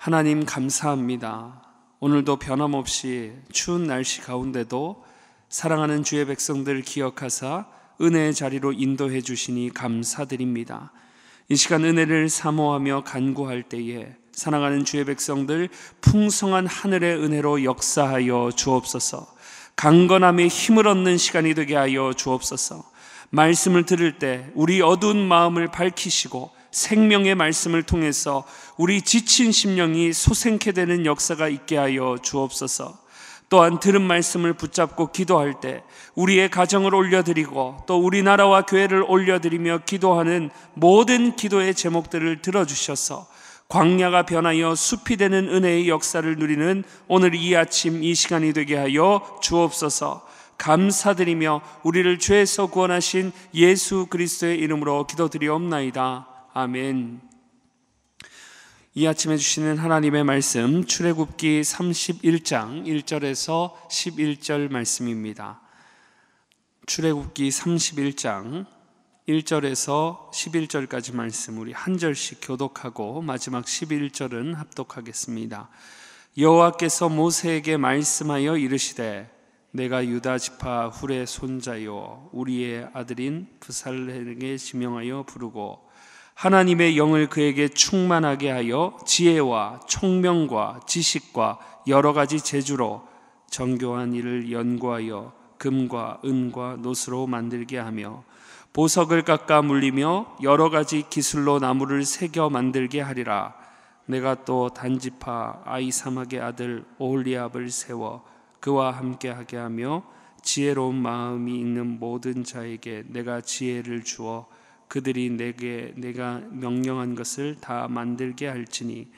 하나님 감사합니다. 오늘도 변함없이 추운 날씨 가운데도 사랑하는 주의 백성들 기억하사 은혜의 자리로 인도해 주시니 감사드립니다. 이 시간 은혜를 사모하며 간구할 때에 사랑하는 주의 백성들 풍성한 하늘의 은혜로 역사하여 주옵소서. 강건함의 힘을 얻는 시간이 되게 하여 주옵소서. 말씀을 들을 때 우리 어두운 마음을 밝히시고 생명의 말씀을 통해서 우리 지친 심령이 솟생케 되는 역사가 있게 하여 주옵소서. 또한 들은 말씀을 붙잡고 기도할 때 우리의 가정을 올려드리고 또 우리나라와 교회를 올려드리며 기도하는 모든 기도의 제목들을 들어주셔서 광야가 변하여 숲이 되는 은혜의 역사를 누리는 오늘 이 아침 이 시간이 되게 하여 주옵소서. 감사드리며 우리를 죄에서 구원하신 예수 그리스도의 이름으로 기도드리옵나이다. 아멘. 이 아침에 주시는 하나님의 말씀 출애굽기 31장 1절에서 11절 말씀입니다. 출애굽기 31장 1절에서 11절까지 말씀 우리 한 절씩 교독하고 마지막 11절은 합독하겠습니다. 여호와께서 모세에게 말씀하여 이르시되 내가 유다 지파 훌의 손자요 우리의 아들인 브살렐에게 지명하여 부르고 하나님의 영을 그에게 충만하게 하여 지혜와 총명과 지식과 여러 가지 재주로 정교한 일을 연구하여 금과 은과 노스로 만들게 하며 보석을 깎아 물리며 여러 가지 기술로 나무를 새겨 만들게 하리라. 내가 또 단지파 아히사막의 아들 오홀리압을 세워 그와 함께하게 하며 지혜로운 마음이 있는 모든 자에게 내가 지혜를 주어 그들이 내가 명령한 것을 다 만들게 할지니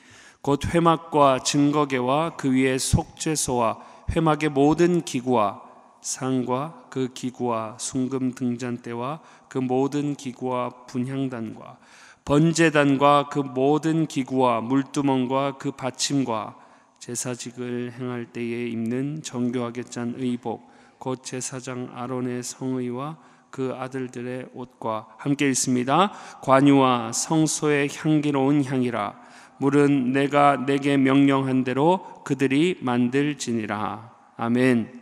곧 회막과 증거궤와 그 위에 속죄소와 회막의 모든 기구와 상과 그 기구와 순금 등잔대와 그 모든 기구와 분향단과 번제단과 그 모든 기구와 물두멍과 그 받침과 제사직을 행할 때에 입는 정교하게 짠 의복 곧 제사장 아론의 성의와 그 아들들의 옷과 함께 있습니다. 관유와 성소의 향기로운 향이라. 물은 내가 내게 명령한 대로 그들이 만들지니라. 아멘.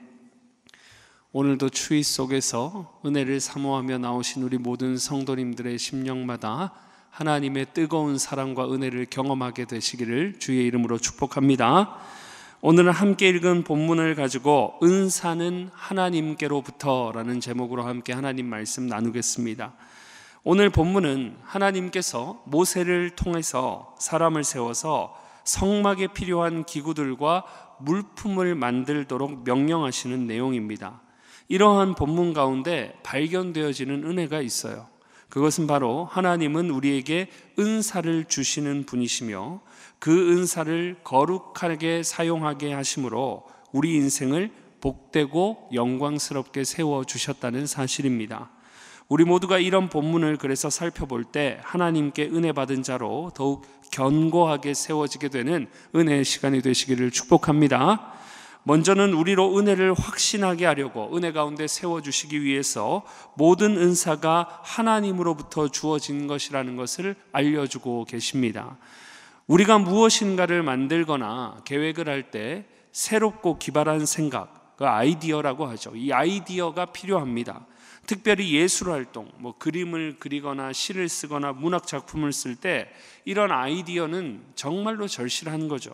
오늘도 추위 속에서 은혜를 사모하며 나오신 우리 모든 성도님들의 심령마다 하나님의 뜨거운 사랑과 은혜를 경험하게 되시기를 주의 이름으로 축복합니다. 오늘은 함께 읽은 본문을 가지고 은사는 하나님께로부터 라는 제목으로 함께 하나님 말씀 나누겠습니다. 오늘 본문은 하나님께서 모세를 통해서 사람을 세워서 성막에 필요한 기구들과 물품을 만들도록 명령하시는 내용입니다. 이러한 본문 가운데 발견되어지는 은혜가 있어요. 그것은 바로 하나님은 우리에게 은사를 주시는 분이시며 그 은사를 거룩하게 사용하게 하심으로 우리 인생을 복되고 영광스럽게 세워주셨다는 사실입니다. 우리 모두가 이런 본문을 그래서 살펴볼 때 하나님께 은혜 받은 자로 더욱 견고하게 세워지게 되는 은혜의 시간이 되시기를 축복합니다. 먼저는 우리로 은혜를 확신하게 하려고 은혜 가운데 세워주시기 위해서 모든 은사가 하나님으로부터 주어진 것이라는 것을 알려주고 계십니다. 우리가 무엇인가를 만들거나 계획을 할 때 새롭고 기발한 생각, 그 아이디어라고 하죠. 이 아이디어가 필요합니다. 특별히 예술활동, 그림을 그리거나 시를 쓰거나 문학 작품을 쓸 때 이런 아이디어는 정말로 절실한 거죠.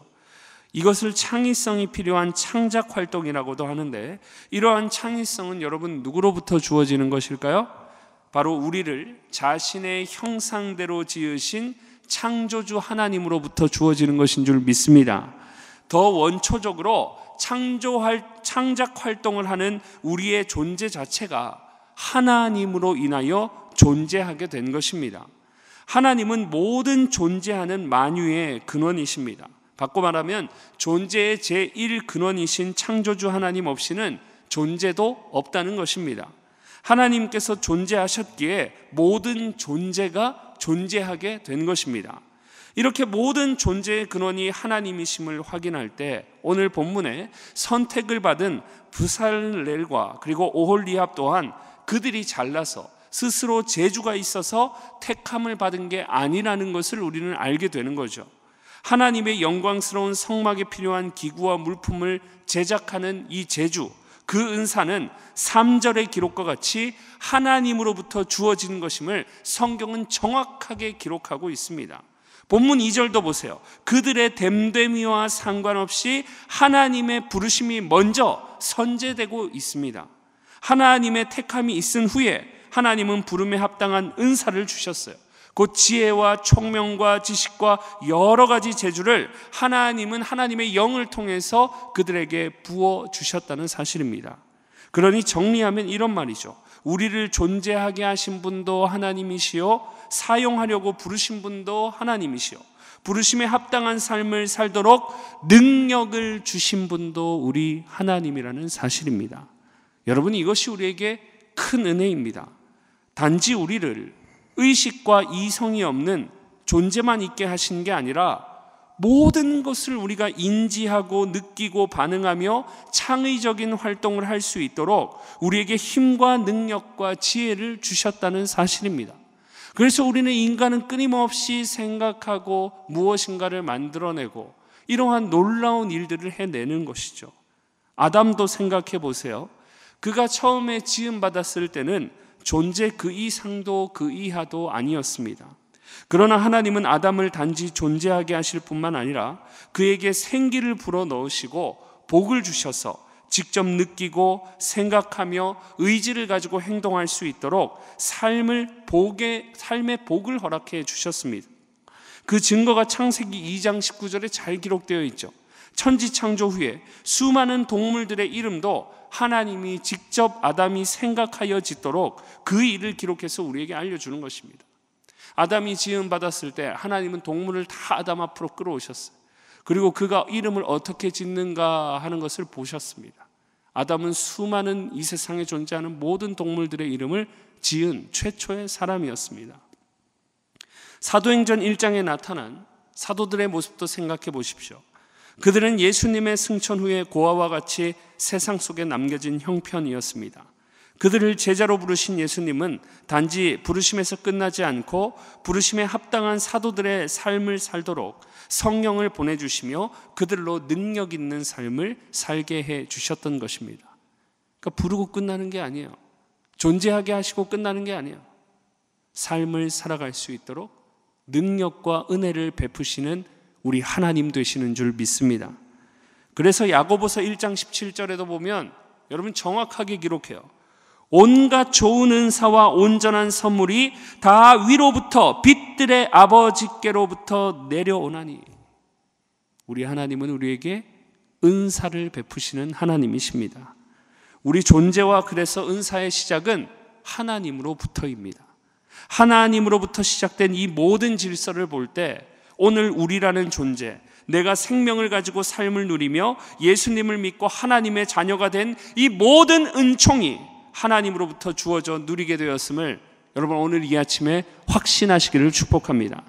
이것을 창의성이 필요한 창작 활동이라고도 하는데 이러한 창의성은 여러분 누구로부터 주어지는 것일까요? 바로 우리를 자신의 형상대로 지으신 창조주 하나님으로부터 주어지는 것인 줄 믿습니다. 더 원초적으로 창작 활동을 하는 우리의 존재 자체가 하나님으로 인하여 존재하게 된 것입니다. 하나님은 모든 존재하는 만유의 근원이십니다. 바꿔 말하면 존재의 제1근원이신 창조주 하나님 없이는 존재도 없다는 것입니다. 하나님께서 존재하셨기에 모든 존재가 존재하게 된 것입니다. 이렇게 모든 존재의 근원이 하나님이심을 확인할 때 오늘 본문에 선택을 받은 브살렐과 그리고 오홀리압 또한 그들이 잘나서 스스로 재주가 있어서 택함을 받은 게 아니라는 것을 우리는 알게 되는 거죠. 하나님의 영광스러운 성막에 필요한 기구와 물품을 제작하는 이 제주, 그 은사는 3절의 기록과 같이 하나님으로부터 주어지는 것임을 성경은 정확하게 기록하고 있습니다. 본문 2절도 보세요. 그들의 됨됨이와 상관없이 하나님의 부르심이 먼저 선제되고 있습니다. 하나님의 택함이 있은 후에 하나님은 부름에 합당한 은사를 주셨어요. 곧 지혜와 총명과 지식과 여러 가지 재주를 하나님은 하나님의 영을 통해서 그들에게 부어주셨다는 사실입니다. 그러니 정리하면 이런 말이죠. 우리를 존재하게 하신 분도 하나님이시요, 사용하려고 부르신 분도 하나님이시요, 부르심에 합당한 삶을 살도록 능력을 주신 분도 우리 하나님이라는 사실입니다. 여러분, 이것이 우리에게 큰 은혜입니다. 단지 우리를 의식과 이성이 없는 존재만 있게 하신 게 아니라 모든 것을 우리가 인지하고 느끼고 반응하며 창의적인 활동을 할 수 있도록 우리에게 힘과 능력과 지혜를 주셨다는 사실입니다. 그래서 우리는 인간은 끊임없이 생각하고 무엇인가를 만들어내고 이러한 놀라운 일들을 해내는 것이죠. 아담도 생각해 보세요. 그가 처음에 지음받았을 때는 존재 그 이상도 그 이하도 아니었습니다. 그러나 하나님은 아담을 단지 존재하게 하실 뿐만 아니라 그에게 생기를 불어넣으시고 복을 주셔서 직접 느끼고 생각하며 의지를 가지고 행동할 수 있도록 삶의 복을 허락해 주셨습니다. 그 증거가 창세기 2장 19절에 잘 기록되어 있죠. 천지 창조 후에 수많은 동물들의 이름도 하나님이 직접 아담이 생각하여 짓도록 그 일을 기록해서 우리에게 알려주는 것입니다. 아담이 지음받았을 때 하나님은 동물을 다 아담 앞으로 끌어오셨어요. 그리고 그가 이름을 어떻게 짓는가 하는 것을 보셨습니다. 아담은 수많은 이 세상에 존재하는 모든 동물들의 이름을 지은 최초의 사람이었습니다. 사도행전 1장에 나타난 사도들의 모습도 생각해 보십시오. 그들은 예수님의 승천 후에 고아와 같이 세상 속에 남겨진 형편이었습니다. 그들을 제자로 부르신 예수님은 단지 부르심에서 끝나지 않고 부르심에 합당한 사도들의 삶을 살도록 성령을 보내주시며 그들로 능력 있는 삶을 살게 해 주셨던 것입니다. 그러니까 부르고 끝나는 게 아니에요. 존재하게 하시고 끝나는 게 아니에요. 삶을 살아갈 수 있도록 능력과 은혜를 베푸시는 우리 하나님 되시는 줄 믿습니다. 그래서 야고보서 1장 17절에도 보면 여러분 정확하게 기록해요. 온갖 좋은 은사와 온전한 선물이 다 위로부터 빛들의 아버지께로부터 내려오나니. 우리 하나님은 우리에게 은사를 베푸시는 하나님이십니다. 우리 존재와 그래서 은사의 시작은 하나님으로부터입니다. 하나님으로부터 시작된 이 모든 질서를 볼 때 오늘 우리라는 존재, 내가 생명을 가지고 삶을 누리며 예수님을 믿고 하나님의 자녀가 된 이 모든 은총이 하나님으로부터 주어져 누리게 되었음을 여러분 오늘 이 아침에 확신하시기를 축복합니다.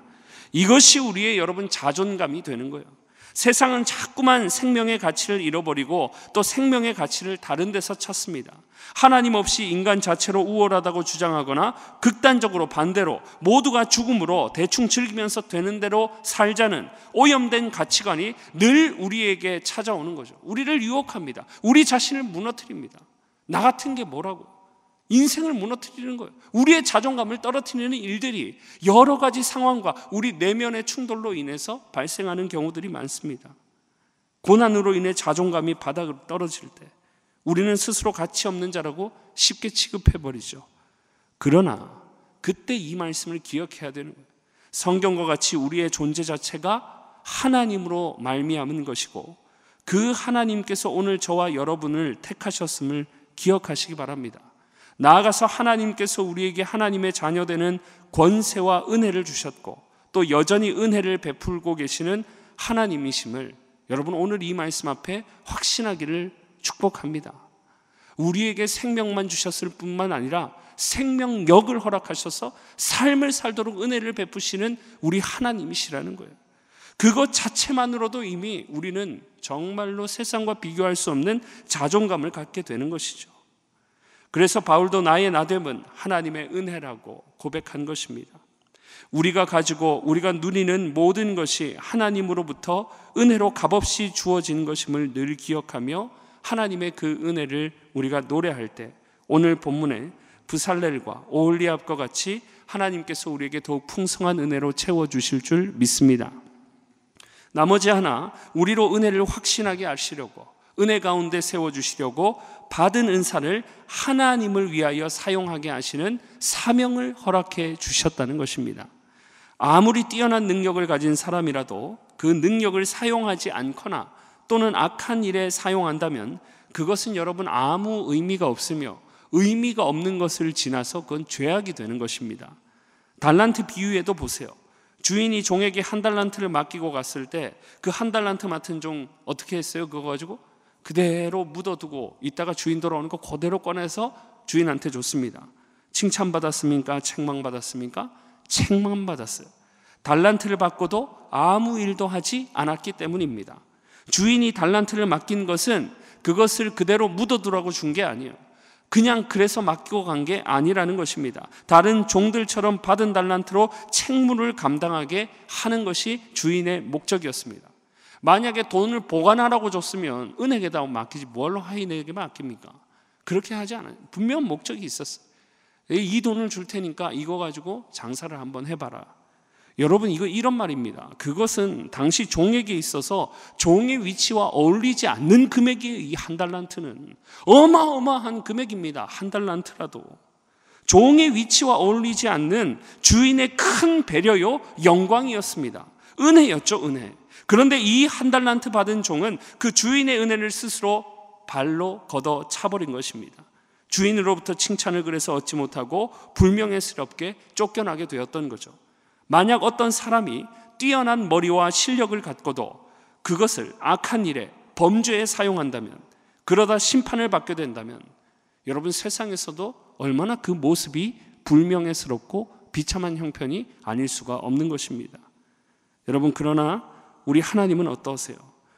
이것이 우리의 여러분 자존감이 되는 거예요. 세상은 자꾸만 생명의 가치를 잃어버리고 또 생명의 가치를 다른 데서 찾습니다. 하나님 없이 인간 자체로 우월하다고 주장하거나 극단적으로 반대로 모두가 죽음으로 대충 즐기면서 되는 대로 살자는 오염된 가치관이 늘 우리에게 찾아오는 거죠. 우리를 유혹합니다. 우리 자신을 무너뜨립니다. 나 같은 게 뭐라고? 인생을 무너뜨리는 거예요. 우리의 자존감을 떨어뜨리는 일들이 여러 가지 상황과 우리 내면의 충돌로 인해서 발생하는 경우들이 많습니다. 고난으로 인해 자존감이 바닥으로 떨어질 때 우리는 스스로 가치 없는 자라고 쉽게 취급해버리죠. 그러나 그때 이 말씀을 기억해야 되는 거예요. 성경과 같이 우리의 존재 자체가 하나님으로 말미암은 것이고 그 하나님께서 오늘 저와 여러분을 택하셨음을 기억하시기 바랍니다. 나아가서 하나님께서 우리에게 하나님의 자녀되는 권세와 은혜를 주셨고 또 여전히 은혜를 베풀고 계시는 하나님이심을 여러분 오늘 이 말씀 앞에 확신하기를 축복합니다. 우리에게 생명만 주셨을 뿐만 아니라 생명력을 허락하셔서 삶을 살도록 은혜를 베푸시는 우리 하나님이시라는 거예요. 그것 자체만으로도 이미 우리는 정말로 세상과 비교할 수 없는 자존감을 갖게 되는 것이죠. 그래서 바울도 나의 나됨은 하나님의 은혜라고 고백한 것입니다. 우리가 누리는 모든 것이 하나님으로부터 은혜로 값없이 주어진 것임을 늘 기억하며 하나님의 그 은혜를 우리가 노래할 때 오늘 본문에 부살렐과 오홀리압과 같이 하나님께서 우리에게 더욱 풍성한 은혜로 채워주실 줄 믿습니다. 나머지 하나, 우리로 은혜를 확신하게 하시려고, 은혜 가운데 세워주시려고 받은 은사를 하나님을 위하여 사용하게 하시는 사명을 허락해 주셨다는 것입니다. 아무리 뛰어난 능력을 가진 사람이라도 그 능력을 사용하지 않거나 또는 악한 일에 사용한다면 그것은 여러분 아무 의미가 없으며 의미가 없는 것을 지나서 그건 죄악이 되는 것입니다. 달란트 비유에도 보세요. 주인이 종에게 1달란트를 맡기고 갔을 때 그 1달란트 맡은 종 어떻게 했어요? 그거 가지고 그대로 묻어두고 있다가 주인 돌아오는 거 그대로 꺼내서 주인한테 줬습니다. 칭찬받았습니까? 책망받았습니까? 책망받았어요. 달란트를 받고도 아무 일도 하지 않았기 때문입니다. 주인이 달란트를 맡긴 것은 그것을 그대로 묻어두라고 준 게 아니에요. 그냥 그래서 맡기고 간 게 아니라는 것입니다. 다른 종들처럼 받은 달란트로 책무를 감당하게 하는 것이 주인의 목적이었습니다. 만약에 돈을 보관하라고 줬으면 은행에다 맡기지 뭘로 하인에게 맡깁니까? 그렇게 하지 않아요. 분명 목적이 있었어요. 이 돈을 줄 테니까 이거 가지고 장사를 한번 해봐라. 여러분, 이거 이런 말입니다. 그것은 당시 종에게 있어서 종의 위치와 어울리지 않는 금액이에요. 이 1달란트는 어마어마한 금액입니다. 1달란트라도 종의 위치와 어울리지 않는 주인의 큰 배려요, 영광이었습니다. 은혜였죠, 은혜. 그런데 이 1달란트 받은 종은 그 주인의 은혜를 스스로 발로 걷어 차버린 것입니다. 주인으로부터 칭찬을 그래서 얻지 못하고 불명예스럽게 쫓겨나게 되었던 거죠. 만약 어떤 사람이 뛰어난 머리와 실력을 갖고도 그것을 악한 일에, 범죄에 사용한다면, 그러다 심판을 받게 된다면 여러분, 세상에서도 얼마나 그 모습이 불명예스럽고 비참한 형편이 아닐 수가 없는 것입니다. 여러분, 그러나 우리 하나님은 어떠세요?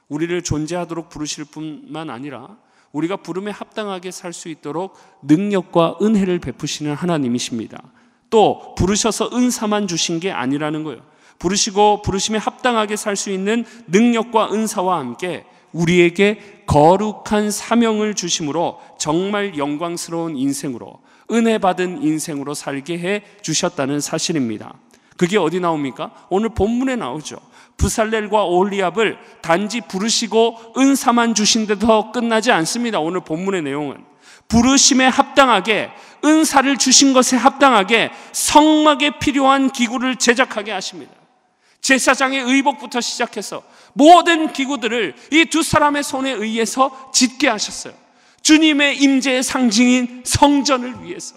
우리를 존재하도록 부르실 뿐만 아니라 우리가 부름에 합당하게 살 수 있도록 능력과 은혜를 베푸시는 하나님이십니다. 또 부르셔서 은사만 주신 게 아니라는 거예요. 부르시고 부르심에 합당하게 살 수 있는 능력과 은사와 함께 우리에게 거룩한 사명을 주심으로 정말 영광스러운 인생으로, 은혜 받은 인생으로 살게 해 주셨다는 사실입니다. 그게 어디 나옵니까? 오늘 본문에 나오죠. 부살렐과 오홀리압을 단지 부르시고 은사만 주신 데서 끝나지 않습니다. 오늘 본문의 내용은 부르심에 합당하게, 은사를 주신 것에 합당하게 성막에 필요한 기구를 제작하게 하십니다. 제사장의 의복부터 시작해서 모든 기구들을 이 두 사람의 손에 의해서 짓게 하셨어요. 주님의 임재의 상징인 성전을 위해서.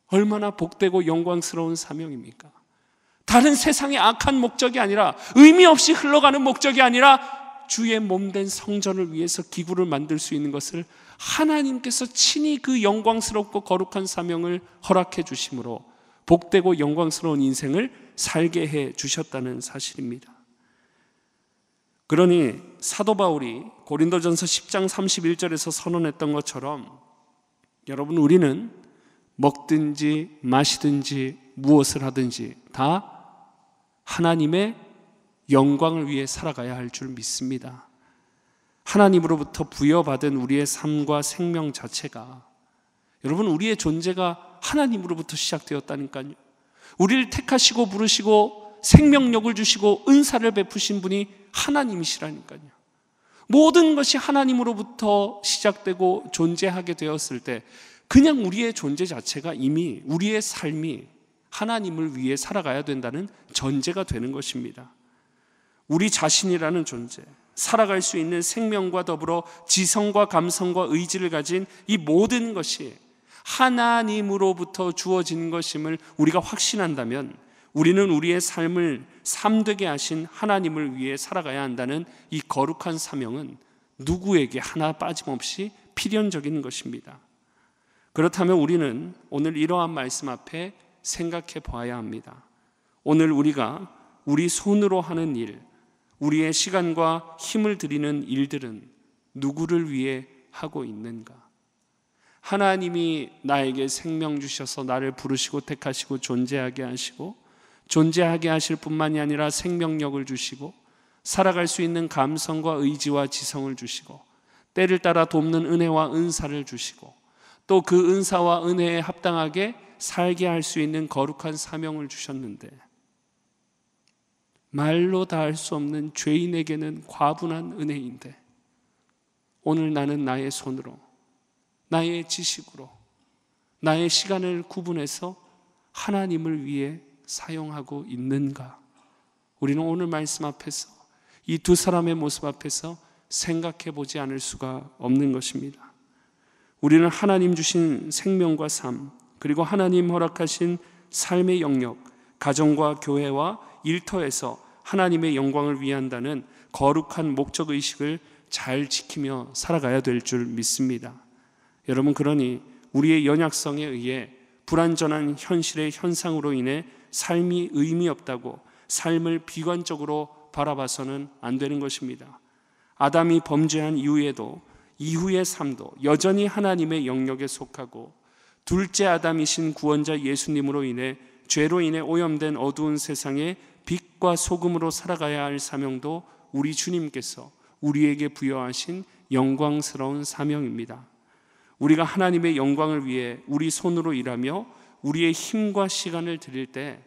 얼마나 복되고 영광스러운 사명입니까? 다른 세상의 악한 목적이 아니라, 의미 없이 흘러가는 목적이 아니라 주의 몸된 성전을 위해서 기구를 만들 수 있는 것을 하나님께서 친히 그 영광스럽고 거룩한 사명을 허락해 주심으로 복되고 영광스러운 인생을 살게 해 주셨다는 사실입니다. 그러니 사도 바울이 고린도전서 10장 31절에서 선언했던 것처럼 여러분, 우리는 먹든지 마시든지 무엇을 하든지 다 하나님의 영광을 위해 살아가야 할 줄 믿습니다. 하나님으로부터 부여받은 우리의 삶과 생명 자체가, 여러분, 우리의 존재가 하나님으로부터 시작되었다니까요. 우리를 택하시고 부르시고 생명력을 주시고 은사를 베푸신 분이 하나님이시라니까요. 모든 것이 하나님으로부터 시작되고 존재하게 되었을 때 그냥 우리의 존재 자체가 이미, 우리의 삶이 하나님을 위해 살아가야 된다는 전제가 되는 것입니다. 우리 자신이라는 존재, 살아갈 수 있는 생명과 더불어 지성과 감성과 의지를 가진 이 모든 것이 하나님으로부터 주어진 것임을 우리가 확신한다면 우리는 우리의 삶을 삶되게 하신 하나님을 위해 살아가야 한다는 이 거룩한 사명은 누구에게 하나 빠짐없이 필연적인 것입니다. 그렇다면 우리는 오늘 이러한 말씀 앞에 생각해 보아야 합니다. 오늘 우리가 우리 손으로 하는 일, 우리의 시간과 힘을 들이는 일들은 누구를 위해 하고 있는가? 하나님이 나에게 생명 주셔서 나를 부르시고 택하시고 존재하게 하시고 존재하게 하실 뿐만이 아니라 생명력을 주시고 살아갈 수 있는 감성과 의지와 지성을 주시고 때를 따라 돕는 은혜와 은사를 주시고 또 그 은사와 은혜에 합당하게 살게 할 수 있는 거룩한 사명을 주셨는데 말로 다 할 수 없는 죄인에게는 과분한 은혜인데 오늘 나는 나의 손으로, 나의 지식으로, 나의 시간을 구분해서 하나님을 위해 사용하고 있는가? 우리는 오늘 말씀 앞에서 이 두 사람의 모습 앞에서 생각해 보지 않을 수가 없는 것입니다. 우리는 하나님 주신 생명과 삶, 그리고 하나님 허락하신 삶의 영역, 가정과 교회와 일터에서 하나님의 영광을 위한다는 거룩한 목적의식을 잘 지키며 살아가야 될 줄 믿습니다. 여러분, 그러니 우리의 연약성에 의해 불완전한 현실의 현상으로 인해 삶이 의미 없다고 삶을 비관적으로 바라봐서는 안 되는 것입니다. 아담이 범죄한 이후에도 이후의 삶도 여전히 하나님의 영역에 속하고 둘째 아담이신 구원자 예수님으로 인해 죄로 인해 오염된 어두운 세상에 빛과 소금으로 살아가야 할 사명도 우리 주님께서 우리에게 부여하신 영광스러운 사명입니다. 우리가 하나님의 영광을 위해 우리 손으로 일하며 우리의 힘과 시간을 드릴 때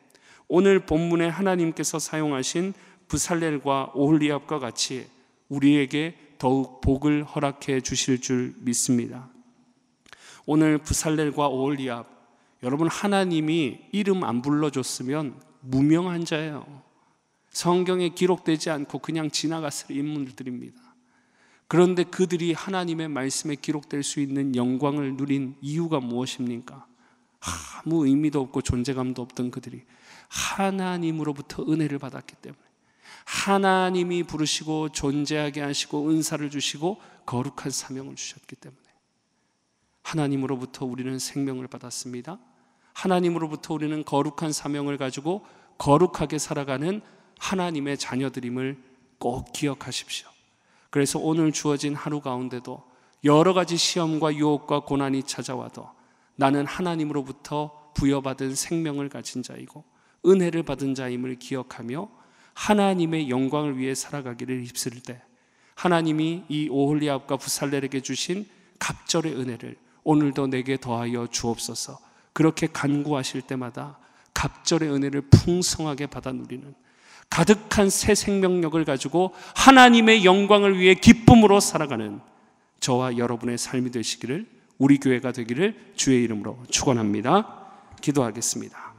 오늘 본문에 하나님께서 사용하신 브살렐과 오홀리압과 같이 우리에게 더욱 복을 허락해 주실 줄 믿습니다. 오늘 브살렐과 오홀리압, 여러분, 하나님이 이름 안 불러줬으면 무명한 자예요. 성경에 기록되지 않고 그냥 지나갔을 인물들입니다. 그런데 그들이 하나님의 말씀에 기록될 수 있는 영광을 누린 이유가 무엇입니까? 아무 의미도 없고 존재감도 없던 그들이 하나님으로부터 은혜를 받았기 때문에, 하나님이 부르시고 존재하게 하시고 은사를 주시고 거룩한 사명을 주셨기 때문에, 하나님으로부터 우리는 생명을 받았습니다. 하나님으로부터 우리는 거룩한 사명을 가지고 거룩하게 살아가는 하나님의 자녀들임을 꼭 기억하십시오. 그래서 오늘 주어진 하루 가운데도 여러 가지 시험과 유혹과 고난이 찾아와도 나는 하나님으로부터 부여받은 생명을 가진 자이고 은혜를 받은 자임을 기억하며 하나님의 영광을 위해 살아가기를 힘쓸 때 하나님이 이 오홀리압과 브살렐에게 주신 갑절의 은혜를 오늘도 내게 더하여 주옵소서. 그렇게 간구하실 때마다 갑절의 은혜를 풍성하게 받아 누리는 가득한 새 생명력을 가지고 하나님의 영광을 위해 기쁨으로 살아가는 저와 여러분의 삶이 되시기를, 우리 교회가 되기를 주의 이름으로 축원합니다. 기도하겠습니다.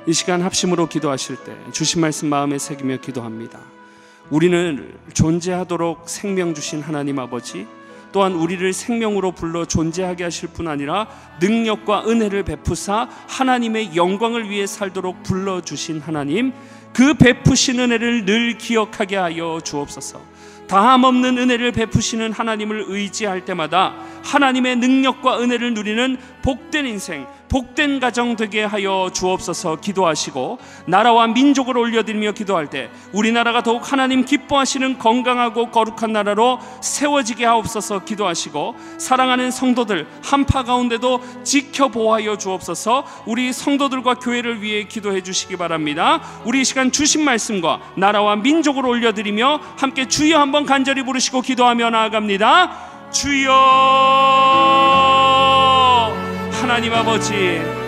이 시간 합심으로 기도하실 때 주신 말씀 마음에 새기며 기도합니다. 우리는 존재하도록 생명 주신 하나님 아버지, 또한 우리를 생명으로 불러 존재하게 하실 뿐 아니라 능력과 은혜를 베푸사 하나님의 영광을 위해 살도록 불러주신 하나님, 그 베푸신 은혜를 늘 기억하게 하여 주옵소서. 다함없는 은혜를 베푸시는 하나님을 의지할 때마다 하나님의 능력과 은혜를 누리는 복된 인생, 복된 가정 되게 하여 주옵소서. 기도하시고 나라와 민족을 올려드리며 기도할 때 우리나라가 더욱 하나님 기뻐하시는 건강하고 거룩한 나라로 세워지게 하옵소서. 기도하시고 사랑하는 성도들 한파 가운데도 지켜보호하여 주옵소서. 우리 성도들과 교회를 위해 기도해 주시기 바랍니다. 우리 이 시간 주신 말씀과 나라와 민족을 올려드리며 함께 주여 한번 간절히 부르시고 기도하며 나아갑니다. 주여. 하나님 아버지,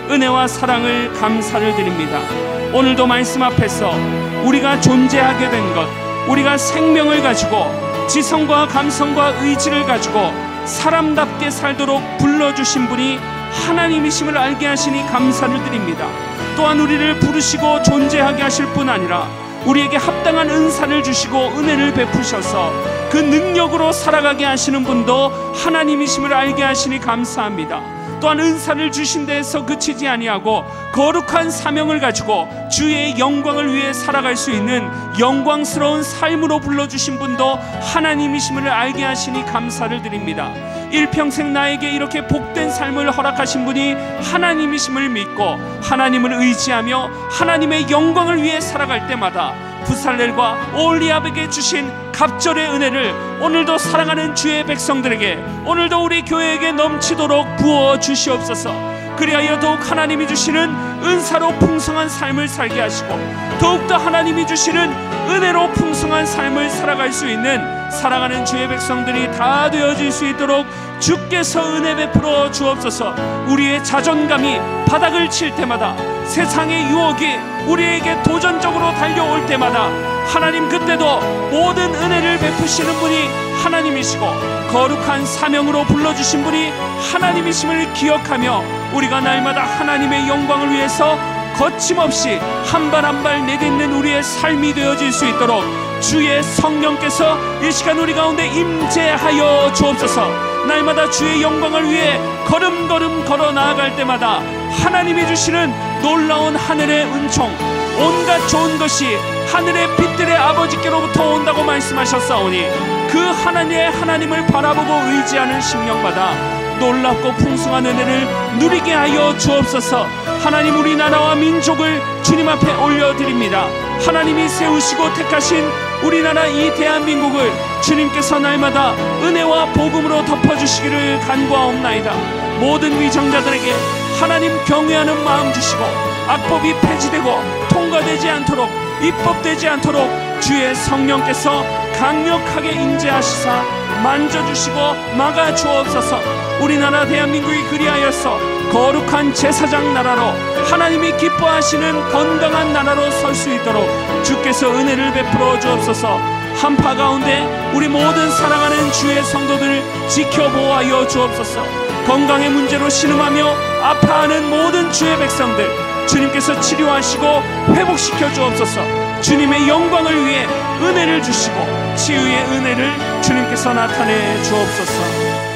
은혜와 사랑을 감사를 드립니다. 오늘도 말씀 앞에서 우리가 존재하게 된 것, 우리가 생명을 가지고 지성과 감성과 의지를 가지고 사람답게 살도록 불러주신 분이 하나님이심을 알게 하시니 감사를 드립니다. 또한 우리를 부르시고 존재하게 하실 뿐 아니라 우리에게 합당한 은사를 주시고 은혜를 베푸셔서 그 능력으로 살아가게 하시는 분도 하나님이심을 알게 하시니 감사합니다. 또한 은사를 주신 데에서 그치지 아니하고 거룩한 사명을 가지고 주의 영광을 위해 살아갈 수 있는 영광스러운 삶으로 불러주신 분도 하나님이심을 알게 하시니 감사를 드립니다. 일평생 나에게 이렇게 복된 삶을 허락하신 분이 하나님이심을 믿고 하나님을 의지하며 하나님의 영광을 위해 살아갈 때마다 브살렐과 오홀리압에게 주신 갑절의 은혜를 오늘도 사랑하는 주의 백성들에게, 오늘도 우리 교회에게 넘치도록 부어 주시옵소서. 그리하여 더욱 하나님이 주시는 은사로 풍성한 삶을 살게 하시고 더욱더 하나님이 주시는 은혜로 풍성한 삶을 살아갈 수 있는 사랑하는 주의 백성들이 다 되어질 수 있도록 주께서 은혜 베풀어 주옵소서. 우리의 자존감이 바닥을 칠 때마다, 세상의 유혹이 우리에게 도전적으로 달려올 때마다 하나님 그때도 모든 은혜를 베푸시는 분이 하나님이시고 거룩한 사명으로 불러주신 분이 하나님이심을 기억하며 우리가 날마다 하나님의 영광을 위해서 거침없이 한 발 한 발 내딛는 우리의 삶이 되어질 수 있도록 주의 성령께서 이 시간 우리 가운데 임재하여 주옵소서. 날마다 주의 영광을 위해 걸음걸음 걸어 나아갈 때마다 하나님이 주시는 놀라운 하늘의 은총, 온갖 좋은 것이 하늘의 빛들의 아버지께로부터 온다고 말씀하셨사오니 그 하나님을 바라보고 의지하는 심령마다 놀랍고 풍성한 은혜를 누리게 하여 주옵소서. 하나님, 우리나라와 민족을 주님 앞에 올려드립니다. 하나님이 세우시고 택하신 우리나라 이 대한민국을 주님께서 날마다 은혜와 복음으로 덮어주시기를 간구하옵나이다. 모든 위정자들에게 하나님 경외하는 마음 주시고 악법이 폐지되고 통과되지 않도록, 입법되지 않도록 주의 성령께서 강력하게 임재하시사 만져주시고 막아주옵소서. 우리나라 대한민국이 그리하여서 거룩한 제사장 나라로 하나님이 기뻐하시는 건강한 나라로 설 수 있도록 주께서 은혜를 베풀어 주옵소서. 한파 가운데 우리 모든 사랑하는 주의 성도들을 지켜보아여 주옵소서. 건강의 문제로 신음하며 아파하는 모든 주의 백성들 주님께서 치료하시고 회복시켜 주옵소서. 주님의 영광을 위해 은혜를 주시고 치유의 은혜를 주님께서 나타내 주옵소서.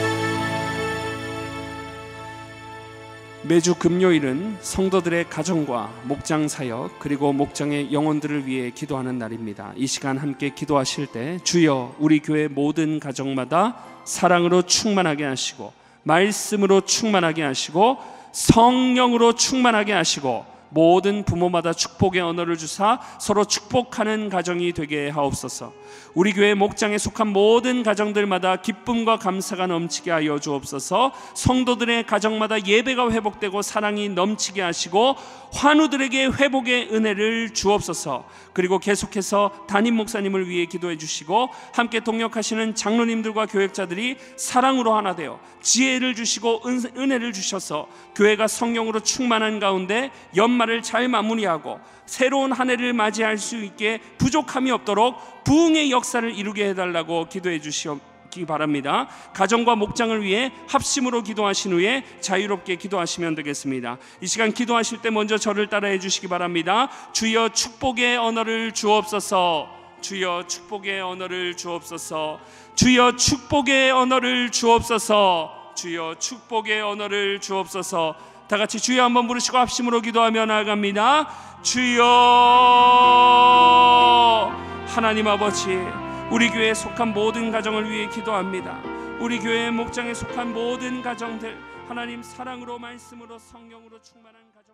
매주 금요일은 성도들의 가정과 목장 사역 그리고 목장의 영혼들을 위해 기도하는 날입니다. 이 시간 함께 기도하실 때 주여 우리 교회 모든 가정마다 사랑으로 충만하게 하시고 말씀으로 충만하게 하시고 성령으로 충만하게 하시고 모든 부모마다 축복의 언어를 주사 서로 축복하는 가정이 되게 하옵소서. 우리 교회 목장에 속한 모든 가정들마다 기쁨과 감사가 넘치게 하여 주옵소서. 성도들의 가정마다 예배가 회복되고 사랑이 넘치게 하시고 환우들에게 회복의 은혜를 주옵소서. 그리고 계속해서 담임 목사님을 위해 기도해 주시고 함께 동역하시는 장로님들과 교역자들이 사랑으로 하나 되어 지혜를 주시고 은혜를 주셔서 교회가 성령으로 충만한 가운데 연말을 잘 마무리하고 새로운 한 해를 맞이할 수 있게 부족함이 없도록 부흥의 역사를 이루게 해달라고 기도해 주시기 바랍니다. 가정과 목장을 위해 합심으로 기도하신 후에 자유롭게 기도하시면 되겠습니다. 이 시간 기도하실 때 먼저 저를 따라해 주시기 바랍니다. 주여 축복의 언어를 주옵소서. 주여 축복의 언어를 주옵소서. 주여 축복의 언어를 주옵소서. 주여 축복의 언어를 주옵소서. 다 같이 주여 한번 부르시고 합심으로 기도하며 나아갑니다. 주여. 하나님 아버지, 우리 교회에 속한 모든 가정을 위해 기도합니다. 우리 교회 목장에 속한 모든 가정들 하나님 사랑으로 말씀으로 성령으로 충만한 가정